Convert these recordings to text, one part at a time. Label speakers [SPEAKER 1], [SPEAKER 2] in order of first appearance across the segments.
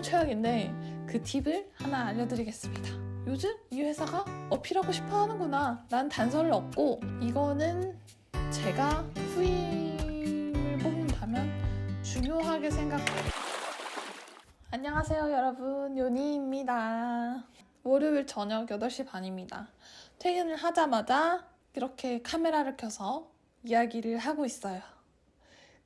[SPEAKER 1] 정말 최악인데 그 팁을 하나 알려드리겠습니다. 요즘 이 회사가 어필하고 싶어 하는구나 라는 단서를 얻고, 이거는 제가 후임을 뽑는다면 중요하게 생각해요. 안녕하세요 여러분, 요니입니다. 월요일 저녁 8시 반입니다. 퇴근을 하자마자 이렇게 카메라를 켜서 이야기를 하고 있어요.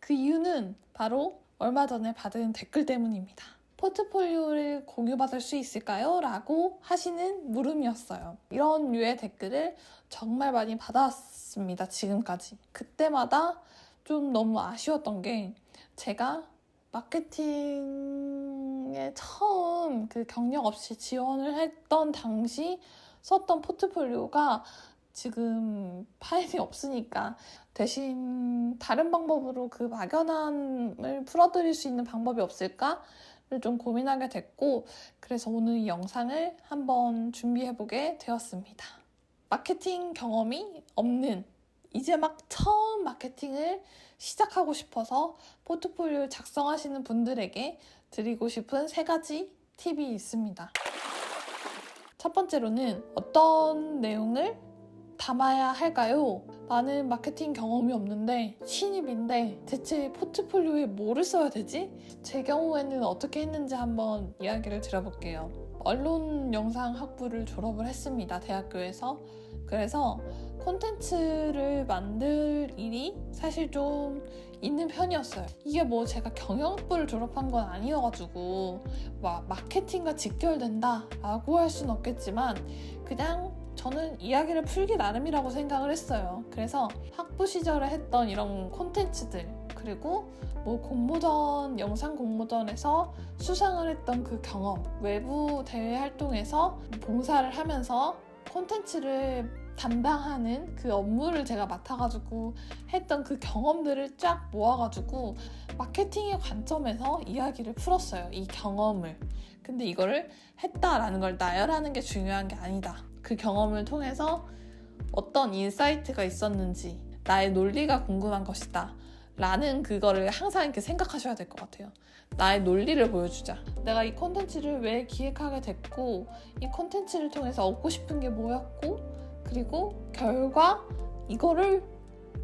[SPEAKER 1] 그 이유는 바로 얼마 전에 받은 댓글 때문입니다. 포트폴리오를 공유받을 수 있을까요? 라고 하시는 물음이었어요. 이런 류의 댓글을 정말 많이 받았습니다, 지금까지. 그때마다 좀 너무 아쉬웠던 게, 제가 마케팅에 처음 그 경력 없이 지원을 했던 당시 썼던 포트폴리오가 지금 파일이 없으니까 대신 다른 방법으로 그 막연함을 풀어드릴 수 있는 방법이 없을까를 좀 고민하게 됐고, 그래서 오늘 이 영상을 한번 준비해보게 되었습니다. 마케팅 경험이 없는, 이제 막 처음 마케팅을 시작하고 싶어서 포트폴리오를 작성하시는 분들에게 드리고 싶은 3가지 팁이 있습니다. 첫 번째로는 어떤 내용을 담아야 할까요? 나는 마케팅 경험이 없는데 신입인데 대체 포트폴리오에 뭐를 써야 되지? 제 경우에는 어떻게 했는지 한번 이야기를 드려볼게요. 언론 영상 학부를 졸업을 했습니다, 대학교에서. 그래서 콘텐츠를 만들 일이 사실 좀 있는 편이었어요. 이게 뭐 제가 경영학부를 졸업한 건 아니어가지고 막 마케팅과 직결된다 라고 할 수는 없겠지만, 그냥 저는 이야기를 풀기 나름이라고 생각을 했어요. 그래서 학부 시절에 했던 이런 콘텐츠들, 그리고 뭐 공모전, 영상 공모전에서 수상을 했던 그 경험, 외부 대회 활동에서 봉사를 하면서 콘텐츠를 담당하는 그 업무를 제가 맡아가지고 했던 그 경험들을 쫙 모아가지고 마케팅의 관점에서 이야기를 풀었어요, 이 경험을. 근데 이거를 했다라는 걸 나열하는 게 중요한 게 아니다. 그 경험을 통해서 어떤 인사이트가 있었는지, 나의 논리가 궁금한 것이다 라는 그거를 항상 이렇게 생각하셔야 될 것 같아요. 나의 논리를 보여주자. 내가 이 콘텐츠를 왜 기획하게 됐고, 이 콘텐츠를 통해서 얻고 싶은 게 뭐였고, 그리고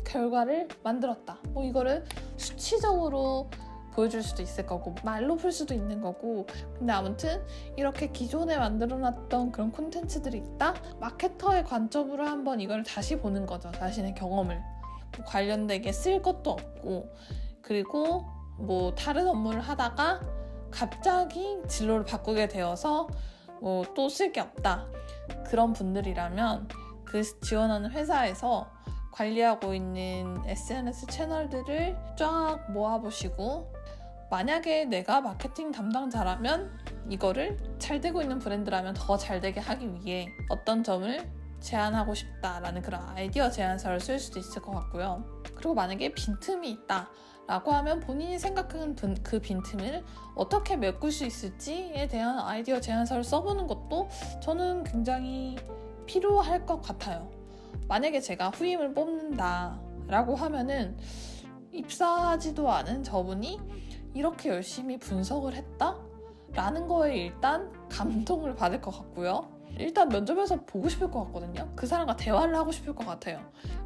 [SPEAKER 1] 결과를 만들었다. 뭐 이거를 수치적으로 보여줄 수도 있을 거고, 말로 풀 수도 있는 거고. 근데 아무튼 이렇게 기존에 만들어놨던 그런 콘텐츠들이 있다? 마케터의 관점으로 한번 이걸 다시 보는 거죠, 자신의 경험을. 뭐 관련되게 쓸 것도 없고, 그리고 뭐 다른 업무를 하다가 갑자기 진로를 바꾸게 되어서 뭐 또 쓸 게 없다, 그런 분들이라면 그 지원하는 회사에서 관리하고 있는 SNS 채널들을 쫙 모아보시고, 만약에 내가 마케팅 담당자라면 이거를 잘 되고 있는 브랜드라면 더 잘 되게 하기 위해 어떤 점을 제안하고 싶다라는 그런 아이디어 제안서를 쓸 수도 있을 것 같고요. 그리고 만약에 빈틈이 있다 라고 하면 본인이 생각하는 그 빈틈을 어떻게 메꿀 수 있을지에 대한 아이디어 제안서를 써보는 것도 저는 굉장히 필요할 것 같아요. 만약에 제가 후임을 뽑는다 라고 하면은 입사하지도 않은 저분이 이렇게 열심히 분석을 했다? 라는 거에 일단 감동을 받을 것 같고요. 일단 면접에서 보고 싶을 것 같거든요. 그 사람과 대화를 하고 싶을 것 같아요.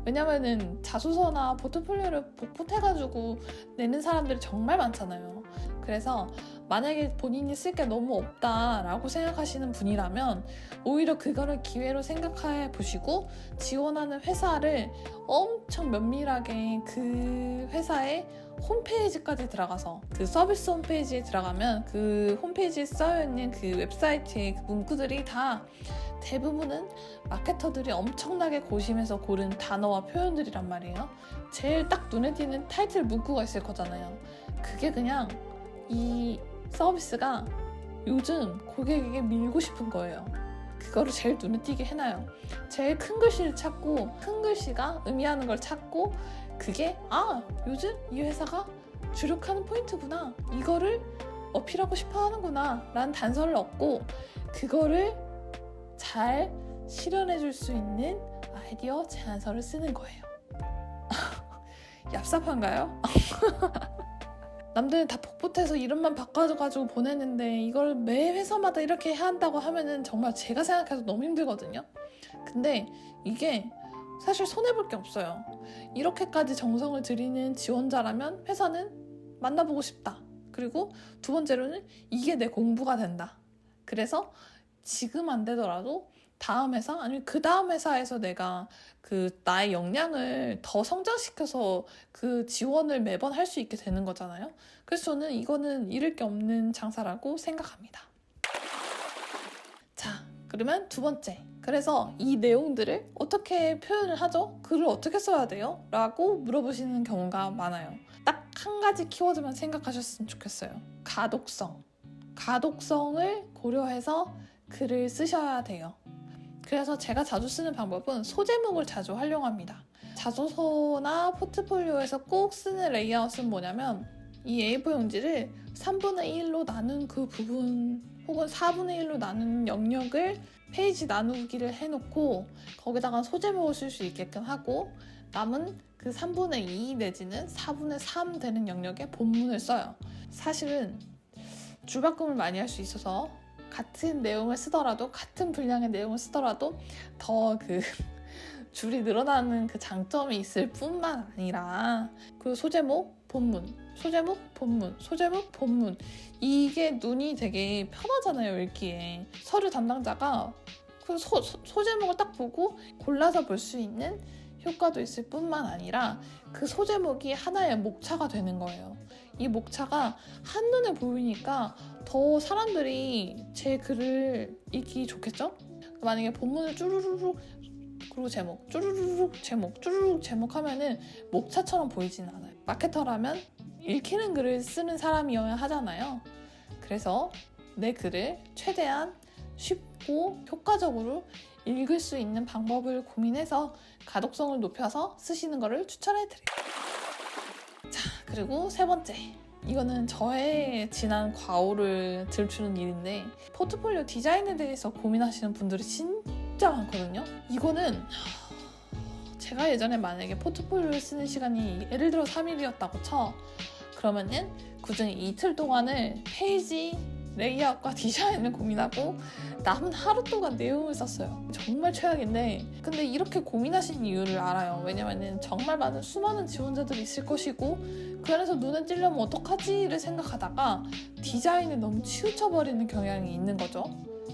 [SPEAKER 1] 왜냐면은 자소서나 포트폴리오를 복붙해가지고 내는 사람들이 정말 많잖아요. 그래서 만약에 본인이 쓸 게 너무 없다라고 생각하시는 분이라면 오히려 그거를 기회로 생각해 보시고, 지원하는 회사를 엄청 면밀하게 그 회사의 홈페이지까지 들어가서, 그 서비스 홈페이지에 들어가면 그 홈페이지에 써있는 그 웹사이트의 그 문구들이 다 대부분은 마케터들이 엄청나게 고심해서 고른 단어와 표현들이란 말이에요. 제일 딱 눈에 띄는 타이틀 문구가 있을 거잖아요. 그게 그냥 이 서비스가 요즘 고객에게 밀고 싶은 거예요. 그거를 제일 눈에 띄게 해놔요. 제일 큰 글씨를 찾고, 큰 글씨가 의미하는 걸 찾고, 그게 요즘 이 회사가 주력하는 포인트구나, 이거를 어필하고 싶어 하는구나 라는 단서를 얻고, 그거를 잘 실현해 줄 수 있는 아이디어 제안서를 쓰는 거예요. 얍삽한가요? 남들은 다 복붙해서 이름만 바꿔가지고 보내는데 이걸 매 회사마다 이렇게 해야 한다고 하면은 정말 제가 생각해도 너무 힘들거든요. 근데 이게 사실 손해볼 게 없어요. 이렇게까지 정성을 들이는 지원자라면 회사는 만나보고 싶다. 그리고 두 번째로는 이게 내 공부가 된다. 그래서 지금 안 되더라도 다음 회사 아니면 그 다음 회사에서 내가 그 나의 역량을 더 성장시켜서 그 지원을 매번 할 수 있게 되는 거잖아요. 그래서 저는 이거는 잃을 게 없는 장사라고 생각합니다. 자, 그러면 두 번째. 그래서 이 내용들을 어떻게 표현을 하죠? 글을 어떻게 써야 돼요? 라고 물어보시는 경우가 많아요. 딱 한 가지 키워드만 생각하셨으면 좋겠어요. 가독성. 가독성을 고려해서 글을 쓰셔야 돼요. 그래서 제가 자주 쓰는 방법은 소제목을 자주 활용합니다. 자소서나 포트폴리오에서 꼭 쓰는 레이아웃은 뭐냐면 이 A4 용지를 3분의 1로 나눈 그 부분 혹은 4분의 1로 나눈 영역을 페이지 나누기를 해놓고 거기다가 소제목을 쓸 수 있게끔 하고 남은 그 3분의 2 내지는 4분의 3 되는 영역에 본문을 써요. 사실은 줄바꿈을 많이 할 수 있어서 같은 내용을 쓰더라도 같은 분량의 내용을 쓰더라도 더 그 줄이 늘어나는 그 장점이 있을 뿐만 아니라 그 소제목, 본문, 소제목, 본문, 소제목, 본문 이게 눈이 되게 편하잖아요, 읽기에. 서류 담당자가 그 소제목을 딱 보고 골라서 볼 수 있는 효과도 있을 뿐만 아니라 그 소제목이 하나의 목차가 되는 거예요. 이 목차가 한눈에 보이니까 더 사람들이 제 글을 읽기 좋겠죠? 만약에 본문을 쭈루루룩 그리고 제목, 쭈루루룩 제목, 쭈루룩 제목 하면은 목차처럼 보이진 않아요. 마케터라면 읽히는 글을 쓰는 사람이어야 하잖아요. 그래서 내 글을 최대한 쉽고 효과적으로 읽을 수 있는 방법을 고민해서 가독성을 높여서 쓰시는 것을 추천해드려요. 자, 그리고 세 번째. 이거는 저의 지난 과오를 들추는 일인데 포트폴리오 디자인에 대해서 고민하시는 분들이 진짜 많거든요. 이거는 제가 예전에 만약에 포트폴리오를 쓰는 시간이 예를 들어 3일이었다고 쳐. 그러면은 그중에 이틀 동안을 페이지 레이아웃과 디자인을 고민하고 남은 하루 동안 내용을 썼어요. 정말 최악인데 근데 이렇게 고민하신 이유를 알아요. 왜냐면은 정말 많은 수많은 지원자들이 있을 것이고 그 안에서 눈에 찔려면 어떡하지를 생각하다가 디자인에 너무 치우쳐버리는 경향이 있는 거죠.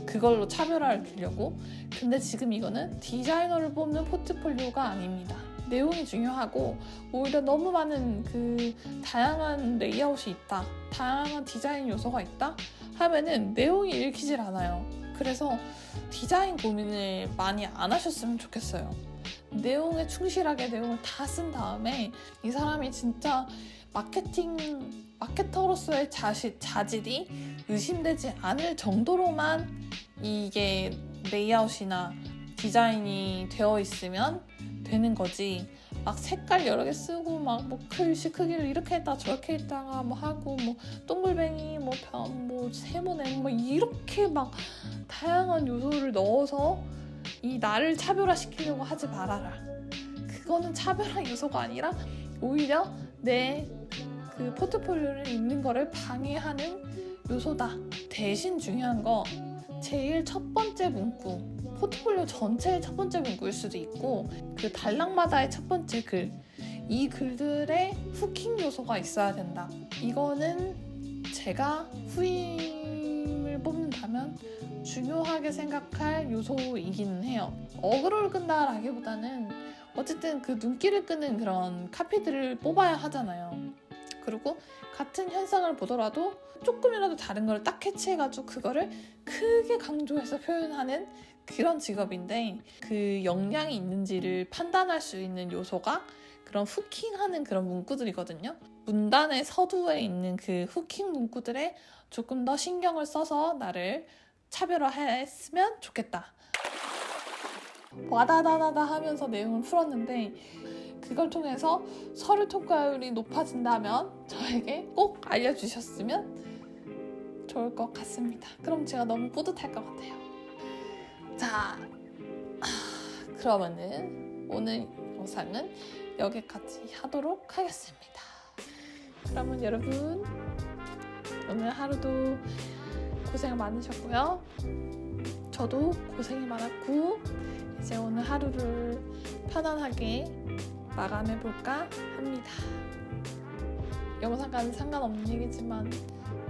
[SPEAKER 1] 그걸로 차별화를 두려고. 근데 지금 이거는 디자이너를 뽑는 포트폴리오가 아닙니다. 내용이 중요하고 오히려 너무 많은 그 다양한 레이아웃이 있다, 다양한 디자인 요소가 있다 하면은 내용이 읽히질 않아요. 그래서 디자인 고민을 많이 안 하셨으면 좋겠어요. 내용에 충실하게 내용을 다 쓴 다음에 이 사람이 진짜 마케터로서의 자질이 의심되지 않을 정도로만 이게 레이아웃이나 디자인이 되어 있으면 되는 거지. 막 색깔 여러 개 쓰고 막 뭐 글씨 크기를 이렇게 했다가 저렇게 했다가 뭐 하고 뭐 동글뱅이 뭐 세모네 뭐 이렇게 막 다양한 요소를 넣어서 이 나를 차별화시키려고 하지 말아라. 그거는 차별화 요소가 아니라 오히려 내 그 포트폴리오를 읽는 거를 방해하는 요소다. 대신 중요한 거 제일 첫 번째 문구, 포트폴리오 전체의 첫 번째 문구일 수도 있고 그 단락마다의 첫 번째 글, 이 글들의 후킹 요소가 있어야 된다. 이거는 제가 후임을 뽑는다면 중요하게 생각할 요소이기는 해요. 어그로를 끈다라기보다는 어쨌든 그 눈길을 끄는 그런 카피들을 뽑아야 하잖아요. 그리고 같은 현상을 보더라도 조금이라도 다른 걸 딱 캐치해가지고 그거를 크게 강조해서 표현하는 그런 직업인데 그 역량이 있는지를 판단할 수 있는 요소가 그런 후킹하는 그런 문구들이거든요. 문단의 서두에 있는 그 후킹 문구들에 조금 더 신경을 써서 나를 차별화했으면 좋겠다. 와다다다다 하면서 내용을 풀었는데 그걸 통해서 서류 통과율이 높아진다면 저에게 꼭 알려주셨으면 좋을 것 같습니다. 그럼 제가 너무 뿌듯할 것 같아요. 자, 그러면은 오늘 영상은 여기까지 하도록 하겠습니다. 그러면 여러분 오늘 하루도 고생 많으셨고요. 저도 고생이 많았고 이제 오늘 하루를 편안하게 마감해 볼까 합니다. 영상과는 상관없는 얘기지만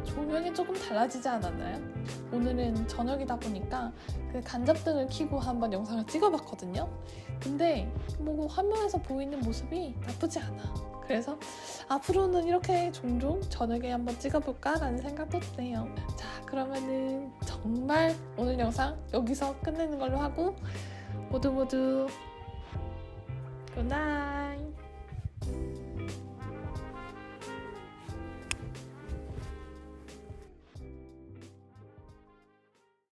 [SPEAKER 1] 조명이 조금 달라지지 않았나요? 오늘은 저녁이다 보니까 그 간접등을 켜고 한번 영상을 찍어봤거든요. 근데 뭐 화면에서 보이는 모습이 나쁘지 않아. 그래서 앞으로는 이렇게 종종 저녁에 한번 찍어볼까 라는 생각도 드네요. 자, 그러면은 정말 오늘 영상 여기서 끝내는 걸로 하고 모두 굿나잇.